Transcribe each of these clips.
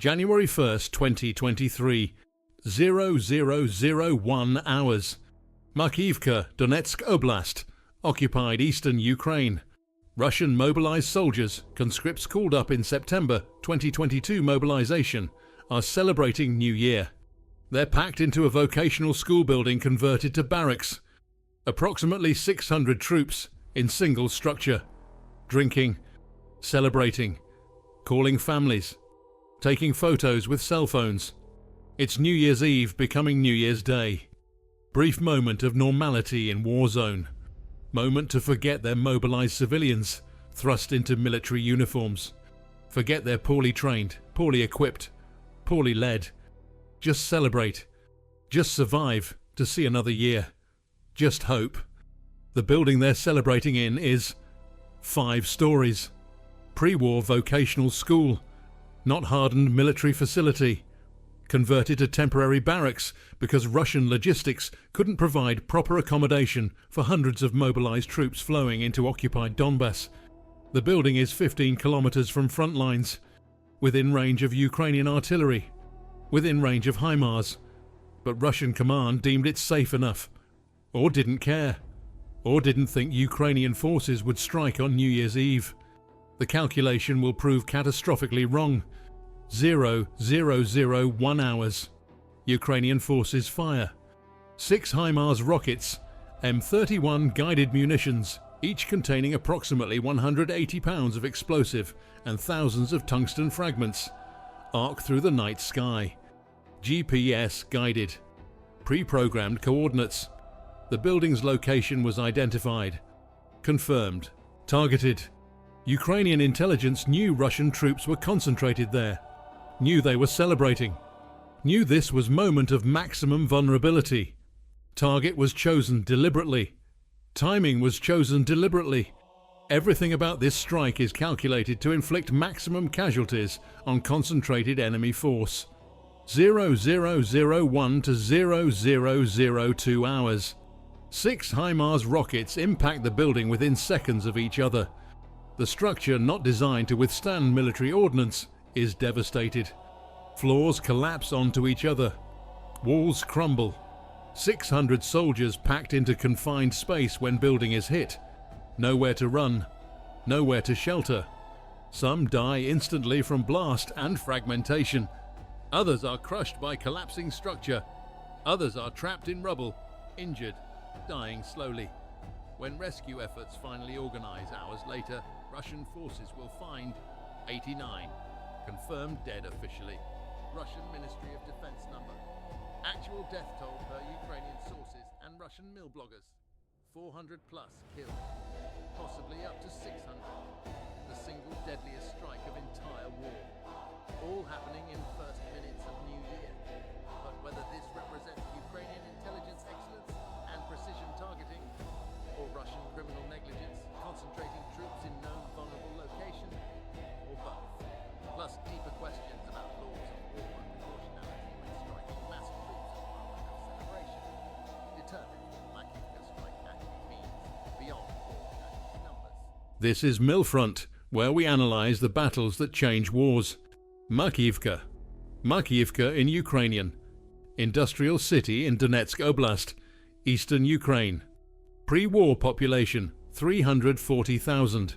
January 1st, 2023, 0001 hours. Makiivka, Donetsk Oblast, occupied eastern Ukraine. Russian mobilized soldiers, conscripts called up in September 2022 mobilization, are celebrating New Year. They're packed into a vocational school building converted to barracks. Approximately 600 troops in single structure. Drinking, celebrating, calling families, taking photos with cell phones. It's New Year's Eve becoming New Year's Day. Brief moment of normality in war zone. Moment to forget their mobilized civilians thrust into military uniforms. Forget they're poorly trained, poorly equipped, poorly led. Just celebrate. Just survive to see another year. Just hope. The building they're celebrating in is 5 stories. Pre-war vocational school. Not hardened military facility. Converted to temporary barracks because Russian logistics couldn't provide proper accommodation for hundreds of mobilized troops flowing into occupied Donbass. The building is 15 kilometers from front lines, within range of Ukrainian artillery, within range of HIMARS, but Russian command deemed it safe enough, or didn't care, or didn't think Ukrainian forces would strike on New Year's Eve. The calculation will prove catastrophically wrong. 0001 hours. Ukrainian forces fire. 6 HIMARS rockets, M31 guided munitions, each containing approximately 180 pounds of explosive and thousands of tungsten fragments, arc through the night sky. GPS guided. Pre-programmed coordinates. The building's location was identified. Confirmed. Targeted. Ukrainian intelligence knew Russian troops were concentrated there. Knew they were celebrating. Knew this was moment of maximum vulnerability. Target was chosen deliberately. Timing was chosen deliberately. Everything about this strike is calculated to inflict maximum casualties on concentrated enemy force. 0001 to 0002 hours. 6 HIMARS rockets impact the building within seconds of each other. The structure, not designed to withstand military ordnance, is devastated. Floors collapse onto each other. Walls crumble. 600 soldiers packed into confined space when building is hit. Nowhere to run. Nowhere to shelter. Some die instantly from blast and fragmentation. Others are crushed by collapsing structure. Others are trapped in rubble, injured, dying slowly. When rescue efforts finally organize hours later, Russian forces will find 89. Confirmed dead officially. Russian Ministry of Defense number. Actual death toll per Ukrainian sources and Russian mill bloggers. 400 plus killed. Possibly up to 600. The single deadliest strike of entire war. All happening in first minutes of New Year. But whether this represents Ukrainian intelligence excellence and precision targeting, or Russian criminal negligence concentrating troops in known vulnerable locations, or both. Plus deeper questions about laws of war and proportionality when striking mass troops as part of celebration. Determine what Makiivka strike actually means beyond war casualty numbers. This is Millfront, where we analyze the battles that change wars. Makiivka. Makiivka in Ukrainian. Industrial city in Donetsk Oblast, eastern Ukraine. Pre-war population 340,000.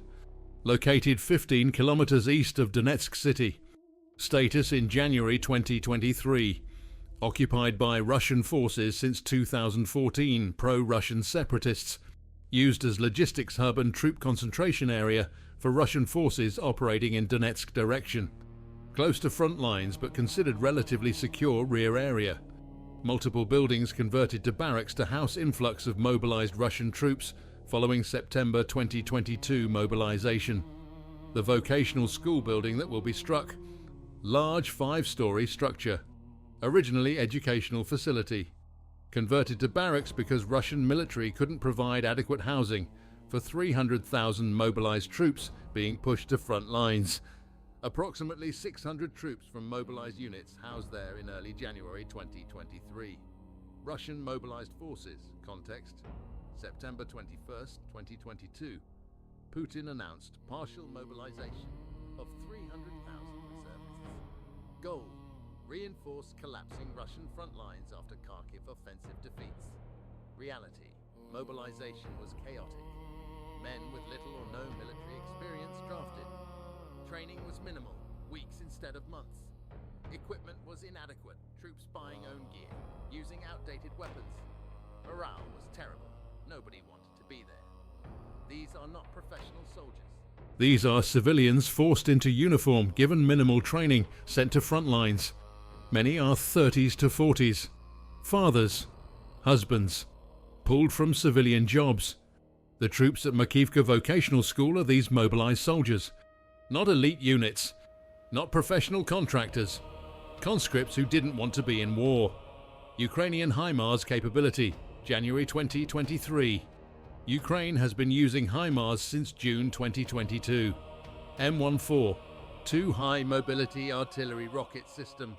Located 15 kilometers east of Donetsk city. Status in January 2023. Occupied by Russian forces since 2014, pro-Russian separatists. Used as logistics hub and troop concentration area for Russian forces operating in Donetsk direction. Close to front lines but considered relatively secure rear area. Multiple buildings converted to barracks to house influx of mobilized Russian troops following September 2022 mobilization. The vocational school building that will be struck. Large 5-story structure. Originally educational facility. Converted to barracks because Russian military couldn't provide adequate housing for 300,000 mobilized troops being pushed to front lines. Approximately 600 troops from mobilized units housed there in early January 2023. Russian mobilized forces. Context: September 21st, 2022. Putin announced partial mobilization of 300,000 reservists. Goal: Ukrainian force collapsing Russian front lines after Kharkiv offensive defeats. Reality: mobilization was chaotic. Men with little or no military experience drafted. Training was minimal, weeks instead of months. Equipment was inadequate, troops buying own gear, using outdated weapons. Morale was terrible. Nobody wanted to be there. These are not professional soldiers. These are civilians forced into uniform, given minimal training, sent to front lines. Many are 30s to 40s. Fathers, husbands, pulled from civilian jobs. The troops at Makiivka Vocational School are these mobilized soldiers. Not elite units, not professional contractors. Conscripts who didn't want to be in war. Ukrainian HIMARS capability, January 2023. Ukraine has been using HIMARS since June 2022. M14, 2 high mobility artillery rocket system.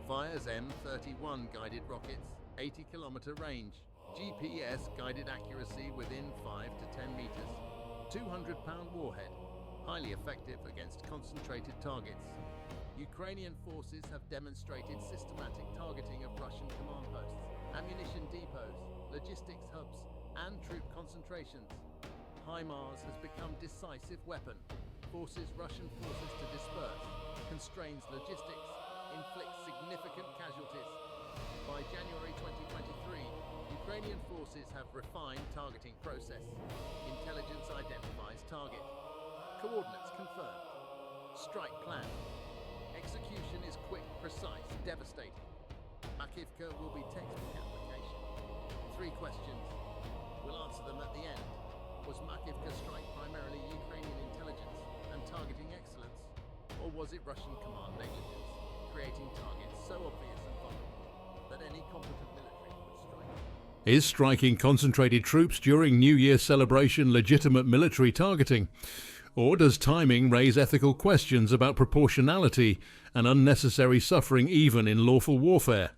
Fires M31 guided rockets, 80-kilometer range. GPS guided accuracy within 5 to 10 meters. 200-pound warhead, highly effective against concentrated targets. Ukrainian forces have demonstrated systematic targeting of Russian command posts, ammunition depots, logistics hubs, and troop concentrations. HIMARS has become decisive weapon, forces Russian forces to disperse, constrains logistics, inflicts significant casualties. By January 2023, Ukrainian forces have refined targeting process. Intelligence identifies target. Coordinates confirmed. Strike plan. Execution is quick, precise, devastating. Makiivka will be textbook application. 3 questions. We'll answer them at the end. Was Makiivka strike primarily Ukrainian intelligence and targeting excellence? Or was it Russian command negligence, creating targets so obvious and vulnerable that any competent military would strike? Is striking concentrated troops during New Year celebration legitimate military targeting? Or does timing raise ethical questions about proportionality and unnecessary suffering even in lawful warfare?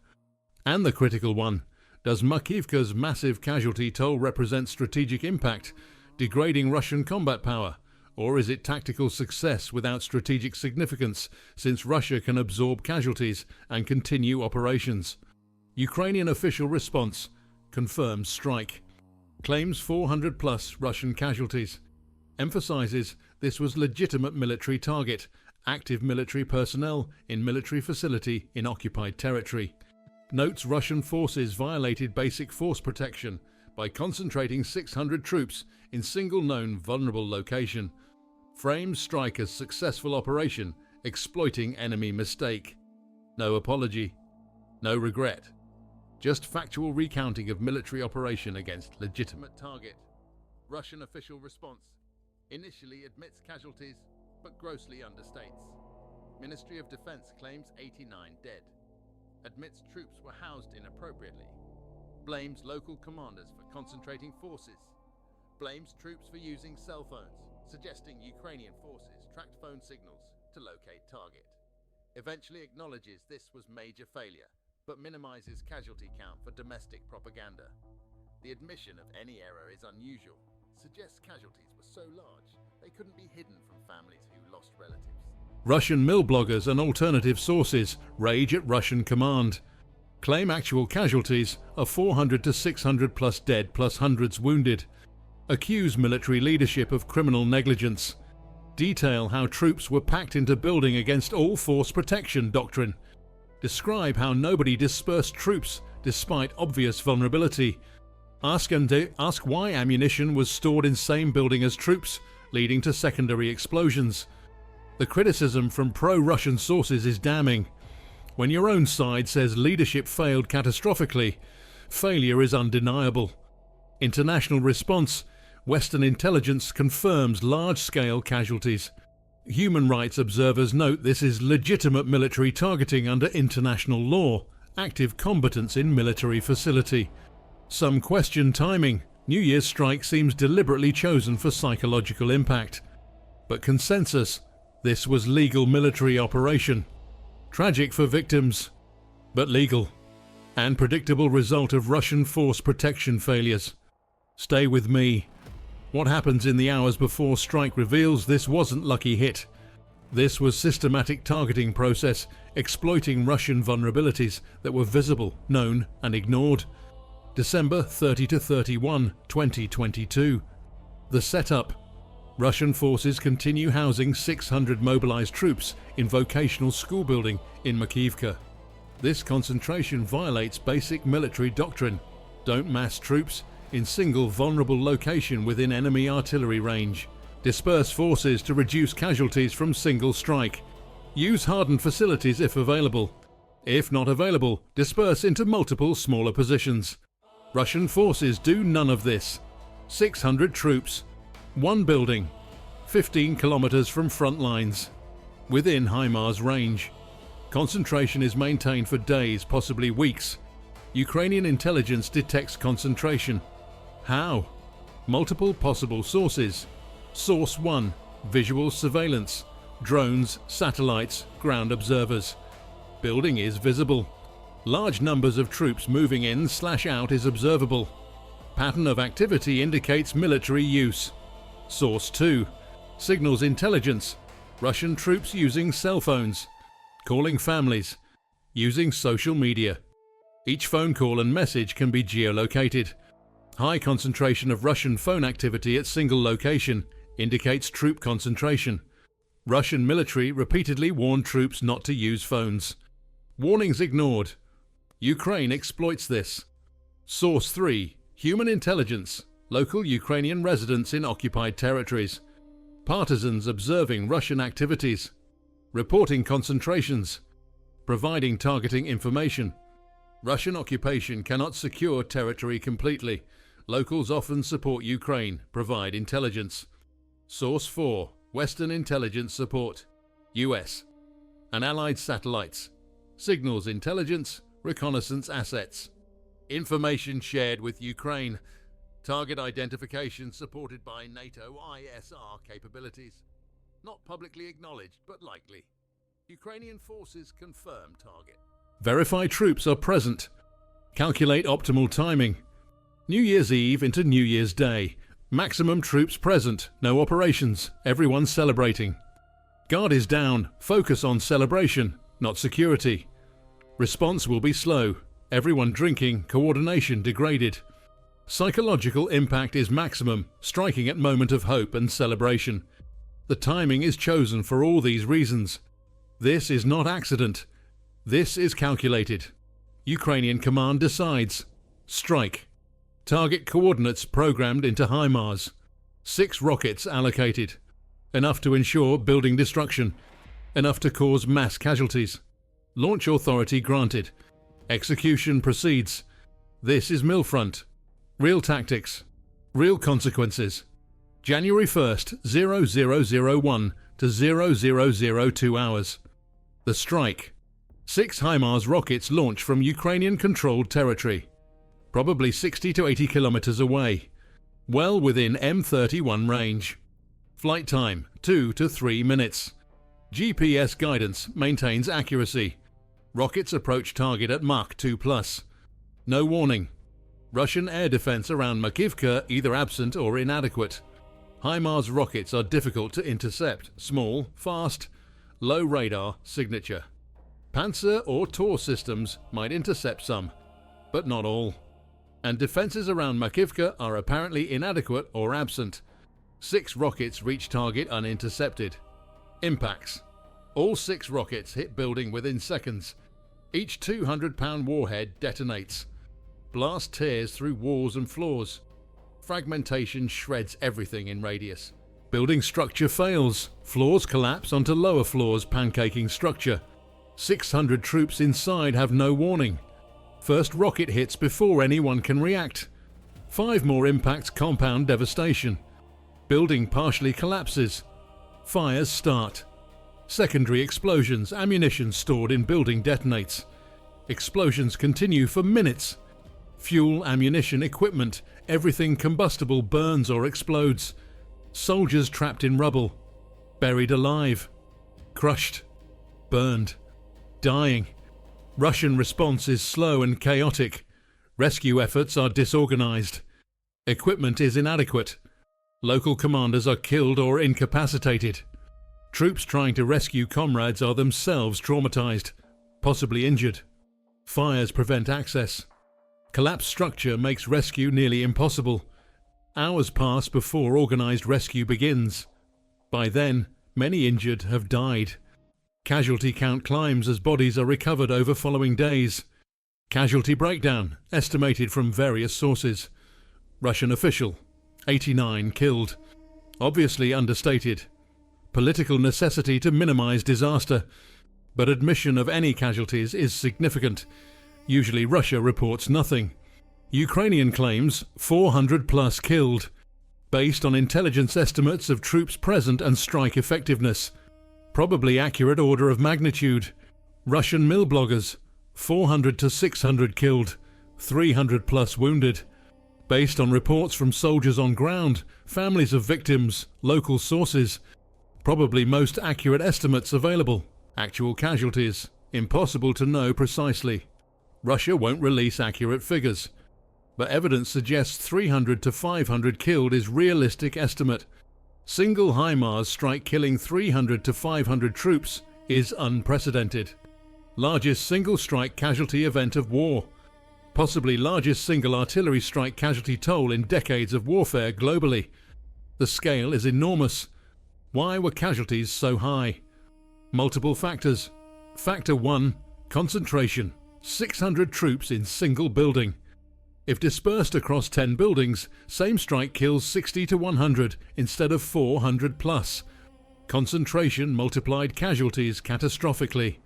And the critical one, does Makiivka's massive casualty toll represent strategic impact, degrading Russian combat power? Or is it tactical success without strategic significance, since Russia can absorb casualties and continue operations? Ukrainian official response confirms strike. Claims 400+ Russian casualties. Emphasizes this was legitimate military target, active military personnel in military facility in occupied territory. Notes Russian forces violated basic force protection by concentrating 600 troops in single known vulnerable location. Frames strike as successful operation, exploiting enemy mistake. No apology, no regret. Just factual recounting of military operation against legitimate target. Russian official response. Initially admits casualties, but grossly understates. Ministry of Defense claims 89 dead. Admits troops were housed inappropriately. Blames local commanders for concentrating forces. Blames troops for using cell phones, suggesting Ukrainian forces tracked phone signals to locate target. Eventually acknowledges this was major failure, but minimizes casualty count for domestic propaganda. The admission of any error is unusual. Suggests casualties were so large they couldn't be hidden from families who lost relatives. Russian mill bloggers and alternative sources rage at Russian command. Claim actual casualties of 400 to 600+ dead plus hundreds wounded. Accuse military leadership of criminal negligence. Detail how troops were packed into building against all force protection doctrine. Describe how nobody dispersed troops despite obvious vulnerability. Ask why ammunition was stored in same building as troops, leading to secondary explosions. The criticism from pro-Russian sources is damning. When your own side says leadership failed catastrophically, failure is undeniable. International response: Western intelligence confirms large-scale casualties. Human rights observers note this is legitimate military targeting under international law, active combatants in military facility. Some question timing. New Year's strike seems deliberately chosen for psychological impact. But consensus: this was legal military operation. Tragic for victims, but legal. And predictable result of Russian force protection failures. Stay with me. What happens in the hours before strike reveals this wasn't lucky hit. This was systematic targeting process, exploiting Russian vulnerabilities that were visible, known and ignored. December 30 to 31, 2022. The setup. Russian forces continue housing 600 mobilized troops in vocational school building in Makiivka. This concentration violates basic military doctrine. Don't mass troops in single vulnerable location within enemy artillery range. Disperse forces to reduce casualties from single strike. Use hardened facilities if available. If not available, disperse into multiple smaller positions. Russian forces do none of this. 600 troops. One building. 15 kilometers from front lines. Within HIMARS range. Concentration is maintained for days, possibly weeks. Ukrainian intelligence detects concentration. How? Multiple possible sources. Source 1. Visual surveillance. Drones, satellites, ground observers. Building is visible. Large numbers of troops moving in/out is observable. Pattern of activity indicates military use. Source 2. Signals intelligence. Russian troops using cell phones. Calling families. Using social media. Each phone call and message can be geolocated. High concentration of Russian phone activity at single location indicates troop concentration. Russian military repeatedly warned troops not to use phones. Warnings ignored. Ukraine exploits this. Source 3. Human intelligence. Local Ukrainian residents in occupied territories. Partisans observing Russian activities. Reporting concentrations. Providing targeting information. Russian occupation cannot secure territory completely. Locals often support Ukraine, provide intelligence. Source 4. Western intelligence support. US. And allied satellites. Signals intelligence, reconnaissance assets. Information shared with Ukraine. Target identification supported by NATO ISR capabilities. Not publicly acknowledged, but likely. Ukrainian forces confirm target. Verify troops are present. Calculate optimal timing. New Year's Eve into New Year's Day. Maximum troops present, no operations, everyone celebrating. Guard is down, focus on celebration, not security. Response will be slow, everyone drinking, coordination degraded. Psychological impact is maximum, striking at moment of hope and celebration. The timing is chosen for all these reasons. This is not accident. This is calculated. Ukrainian command decides. Strike. Target coordinates programmed into HIMARS. 6 rockets allocated. Enough to ensure building destruction. Enough to cause mass casualties. Launch authority granted. Execution proceeds. This is Millfront. Real tactics. Real consequences. January 1st, 0001 to 0002 hours. The strike. 6 HIMARS rockets launch from Ukrainian-controlled territory. Probably 60 to 80 kilometers away. Well within M31 range. Flight time, 2 to 3 minutes. GPS guidance maintains accuracy. Rockets approach target at Mach 2+. No warning. Russian air defense around Makiivka either absent or inadequate. HIMARS rockets are difficult to intercept, small, fast, low radar signature. Panzer or Tor systems might intercept some, but not all. And defenses around Makiivka are apparently inadequate or absent. 6 rockets reach target unintercepted. Impacts. All 6 rockets hit building within seconds. Each 200-pound warhead detonates. Blast tears through walls and floors. Fragmentation shreds everything in radius. Building structure fails. Floors collapse onto lower floors, pancaking structure. 600 troops inside have no warning. First rocket hits before anyone can react. 5 more impacts compound devastation. Building partially collapses. Fires start. Secondary explosions, ammunition stored in building detonates. Explosions continue for minutes. Fuel, ammunition, equipment, everything combustible burns or explodes. Soldiers trapped in rubble. Buried alive. Crushed. Burned. Dying. Russian response is slow and chaotic. Rescue efforts are disorganized. Equipment is inadequate. Local commanders are killed or incapacitated. Troops trying to rescue comrades are themselves traumatized, possibly injured. Fires prevent access. Collapsed structure makes rescue nearly impossible. Hours pass before organized rescue begins. By then, many injured have died. Casualty count climbs as bodies are recovered over following days. Casualty breakdown, estimated from various sources. Russian official, 89 killed. Obviously understated. Political necessity to minimize disaster. But admission of any casualties is significant. Usually Russia reports nothing. Ukrainian claims 400 plus killed, based on intelligence estimates of troops present and strike effectiveness. Probably accurate order of magnitude. Russian mill bloggers, 400 to 600 killed, 300 plus wounded. Based on reports from soldiers on ground, families of victims, local sources. Probably most accurate estimates available. Actual casualties, impossible to know precisely. Russia won't release accurate figures, but evidence suggests 300 to 500 killed is realistic estimate. Single HIMARS strike killing 300 to 500 troops is unprecedented. Largest single strike casualty event of war. Possibly largest single artillery strike casualty toll in decades of warfare globally. The scale is enormous. Why were casualties so high? Multiple factors. Factor 1. Concentration. 600 troops in single building. If dispersed across 10 buildings, same strike kills 60 to 100 instead of 400 plus. Concentration multiplied casualties catastrophically.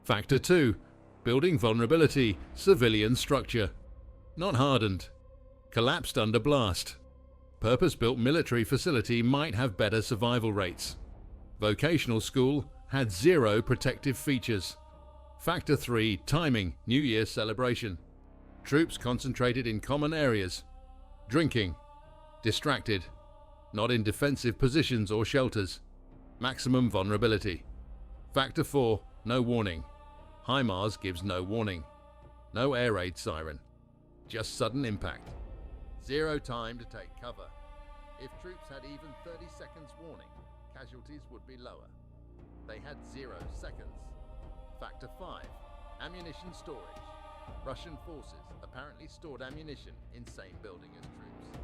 Factor 2. Building vulnerability. Civilian structure. Not hardened. Collapsed under blast. Purpose-built military facility might have better survival rates. Vocational school had 0 protective features. Factor 3. Timing. New Year's celebration. Troops concentrated in common areas. Drinking. Distracted. Not in defensive positions or shelters. Maximum vulnerability. Factor 4. No warning. HIMARS gives no warning. No air raid siren. Just sudden impact. 0 time to take cover. If troops had even 30 seconds warning, casualties would be lower. They had 0 seconds. Factor 5. Ammunition storage. Russian forces apparently stored ammunition in same building as troops.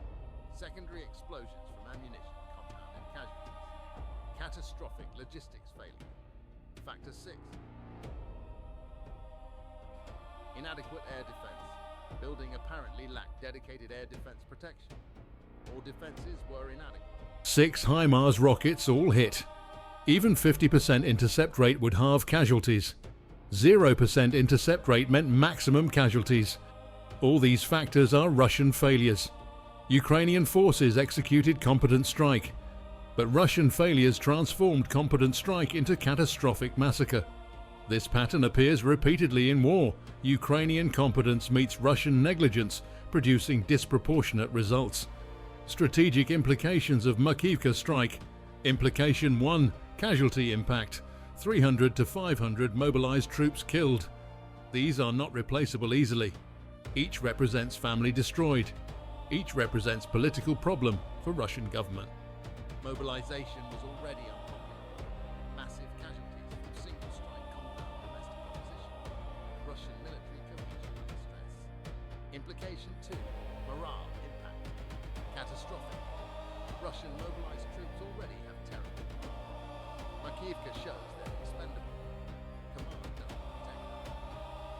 Secondary explosions from ammunition compounded casualties. Catastrophic logistics failure. Factor 6. Inadequate air defense. Building apparently lacked dedicated air defense protection. All defenses were inadequate. 6 HIMARS rockets all hit. Even 50% intercept rate would halve casualties. 0% intercept rate meant maximum casualties. All these factors are Russian failures. Ukrainian forces executed competent strike, but Russian failures transformed competent strike into catastrophic massacre. This pattern appears repeatedly in war. Ukrainian competence meets Russian negligence, producing disproportionate results. Strategic implications of Makiivka strike. Implication 1. Casualty impact. 300 to 500 mobilized troops killed. These are not replaceable easily. Each represents family destroyed. Each represents political problem for Russian government. Mobilization was already unpopular. Massive casualties from single strike compound domestic opposition. Russian military cohesion under stress. Implication 2. Morale impact. Catastrophic. Russian mobilized troops already have terrible morale. Makiivka shows they're expendable. Command doesn't protect them.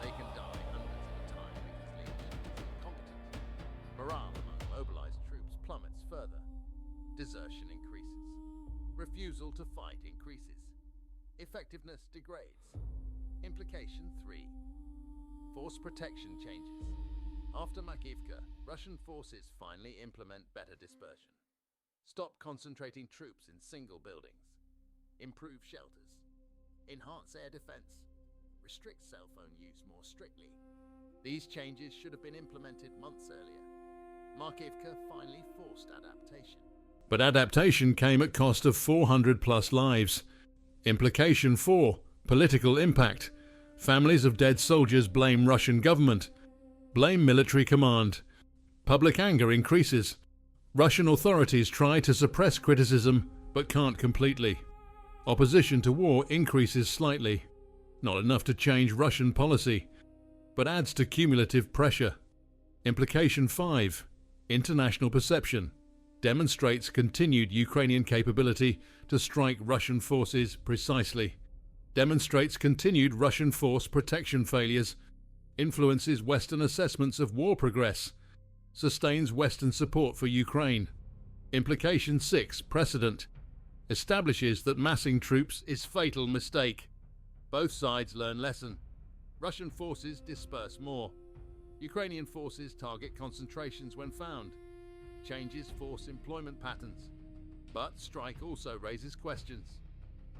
They can die hundreds at a time because leadership is incompetent. Morale among mobilized troops plummets further. Desertion increases. Refusal to fight increases. Effectiveness degrades. Implication 3. Force protection changes. After Makiivka, Russian forces finally implement better dispersion. Stop concentrating troops in single buildings. Improve shelters. Enhance air defense. Restrict cell phone use more strictly. These changes should have been implemented months earlier. Makiivka finally forced adaptation. But adaptation came at cost of 400 plus lives. Implication 4. Political impact. Families of dead soldiers blame Russian government. Blame military command. Public anger increases. Russian authorities try to suppress criticism, but can't completely. Opposition to war increases slightly, not enough to change Russian policy, but adds to cumulative pressure. Implication 5. International perception demonstrates continued Ukrainian capability to strike Russian forces precisely. Demonstrates continued Russian force protection failures. Influences Western assessments of war progress. Sustains Western support for Ukraine. Implication 6. Precedent establishes that massing troops is fatal mistake. Both sides learn lesson. Russian forces disperse more. Ukrainian forces target concentrations when found. Changes force employment patterns. But strike also raises questions.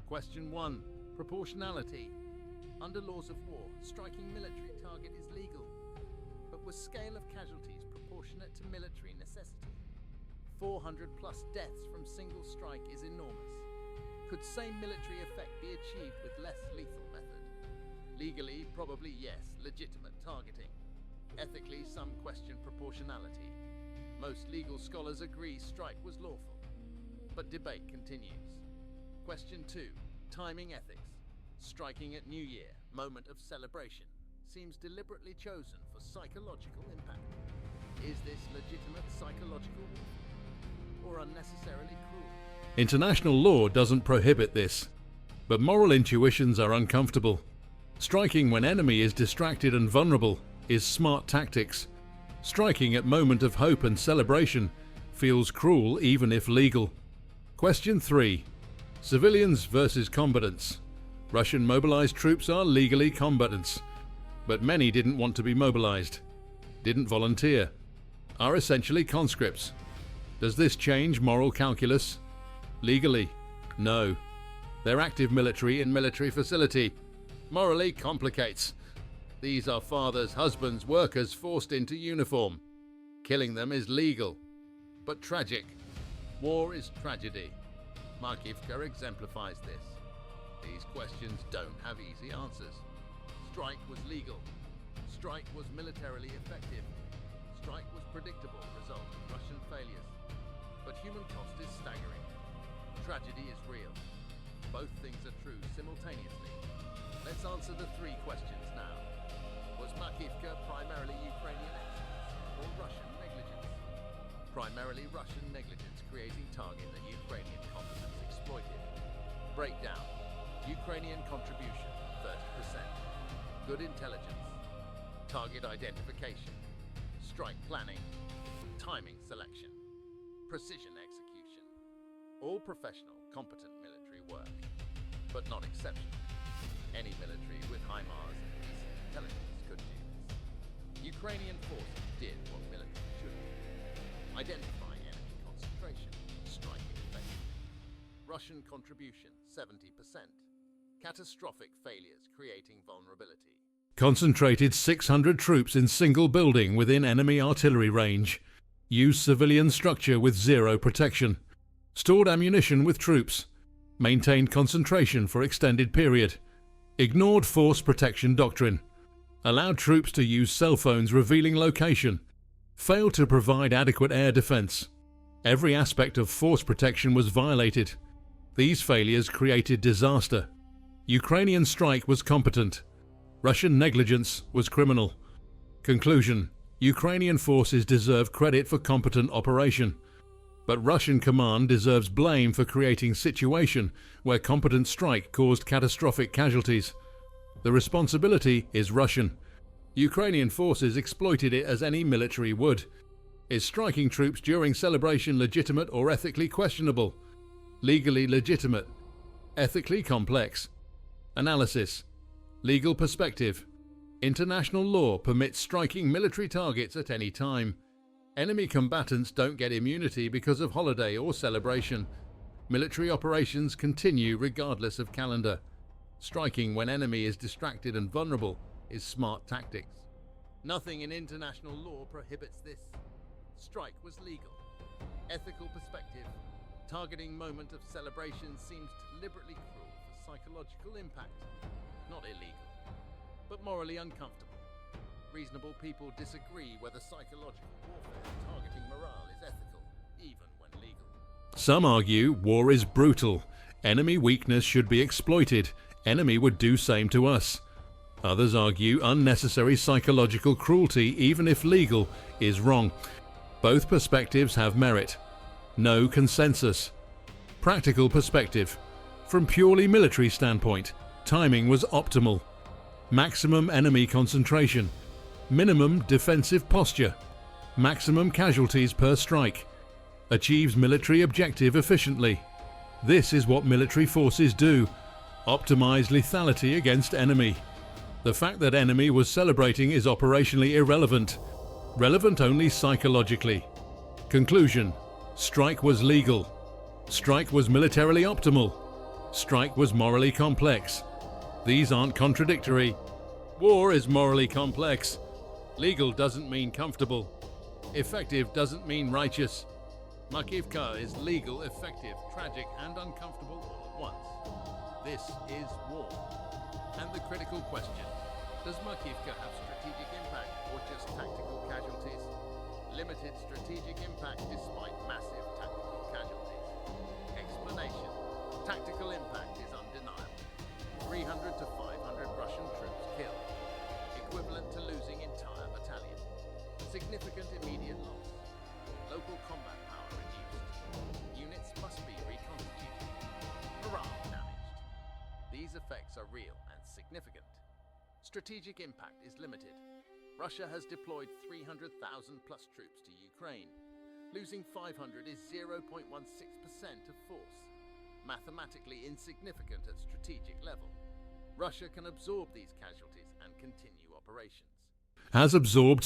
Question 1. Proportionality. Under laws of war, striking military target is legal. But was scale of casualties proportionate to military necessity? 400 plus deaths from single strike is enormous. Could same military effect be achieved with less lethal method? Legally, probably yes, legitimate targeting. Ethically, some question proportionality. Most legal scholars agree strike was lawful. But debate continues. Question 2. Timing ethics. Striking at New Year, moment of celebration, seems deliberately chosen for psychological impact. Is this legitimate psychological or unnecessarily cruel? International law doesn't prohibit this, but moral intuitions are uncomfortable. Striking when enemy is distracted and vulnerable is smart tactics. Striking at moment of hope and celebration feels cruel even if legal. Question 3. Civilians versus combatants. Russian mobilized troops are legally combatants, but many didn't want to be mobilized, didn't volunteer, are essentially conscripts. Does this change moral calculus? Legally, no. They're active military in military facility. Morally complicates. These are fathers, husbands, workers forced into uniform. Killing them is legal, but tragic. War is tragedy. Makiivka exemplifies this. These questions don't have easy answers. Strike was legal. Strike was militarily effective. Strike was predictable, result in Russian failures. But human cost is staggering. Tragedy is real. Both things are true simultaneously. Let's answer the 3 questions now. Was Makiivka primarily Ukrainian excellence or Russian negligence? Primarily Russian negligence, creating target that Ukrainian competence exploited. Breakdown. Ukrainian contribution, 30%. Good intelligence. Target identification. Strike planning. Timing selection. Precision execution. All professional, competent military work, but not exceptional. Any military with HIMARS and decent intelligence could do this. Ukrainian forces did what military should do. Identify enemy concentration, striking effectively. Russian contribution, 70%. Catastrophic failures creating vulnerability. Concentrated 600 troops in single building within enemy artillery range. Used civilian structure with zero protection. Stored ammunition with troops. Maintained concentration for extended period. Ignored force protection doctrine. Allowed troops to use cell phones revealing location. Failed to provide adequate air defense. Every aspect of force protection was violated. These failures created disaster. Ukrainian strike was competent. Russian negligence was criminal. Conclusion: Ukrainian forces deserve credit for competent operation, but Russian command deserves blame for creating situation where competent strike caused catastrophic casualties. The responsibility is Russian. Ukrainian forces exploited it as any military would. Is striking troops during celebration legitimate or ethically questionable? Legally legitimate. Ethically complex. Analysis. Legal perspective. International law permits striking military targets at any time. Enemy combatants don't get immunity because of holiday or celebration. Military operations continue regardless of calendar. Striking when enemy is distracted and vulnerable is smart tactics. Nothing in international law prohibits this. Strike was legal. Ethical perspective. Targeting moment of celebration seems deliberately cruel for psychological impact. Not illegal, but morally uncomfortable. Reasonable people disagree whether psychological warfare targeting morale is ethical, even when legal. Some argue war is brutal, Enemy weakness should be exploited. Enemy would do same to us. Others argue unnecessary psychological cruelty, even if legal, is wrong. Both perspectives have merit. No consensus. Practical perspective. From purely military standpoint, timing was optimal. Maximum enemy concentration. Minimum defensive posture. Maximum casualties per strike. Achieves military objective efficiently. This is what military forces do. Optimize lethality against enemy. The fact that enemy was celebrating is operationally irrelevant. Relevant only psychologically. Conclusion. Strike was legal. Strike was militarily optimal. Strike was morally complex. These aren't contradictory. War is morally complex. Legal doesn't mean comfortable. Effective doesn't mean righteous. Makiivka is legal, effective, tragic, and uncomfortable all at once. This is war. And the critical question, does Makiivka have strategic impact or just tactical casualties? Limited strategic impact despite massive tactical casualties. Explanation. Tactical impact is undeniable. 300 to 500 Russian troops killed, equivalent to losing entire battalion. Significant immediate loss. Local combat power reduced. Units must be reconstituted. Morale damaged. These effects are real and significant. Strategic impact is limited. Russia has deployed 300,000 plus troops to Ukraine. Losing 500 is 0.16% of force. Mathematically insignificant at strategic level. Russia can absorb these casualties and continue operations. Has absorbed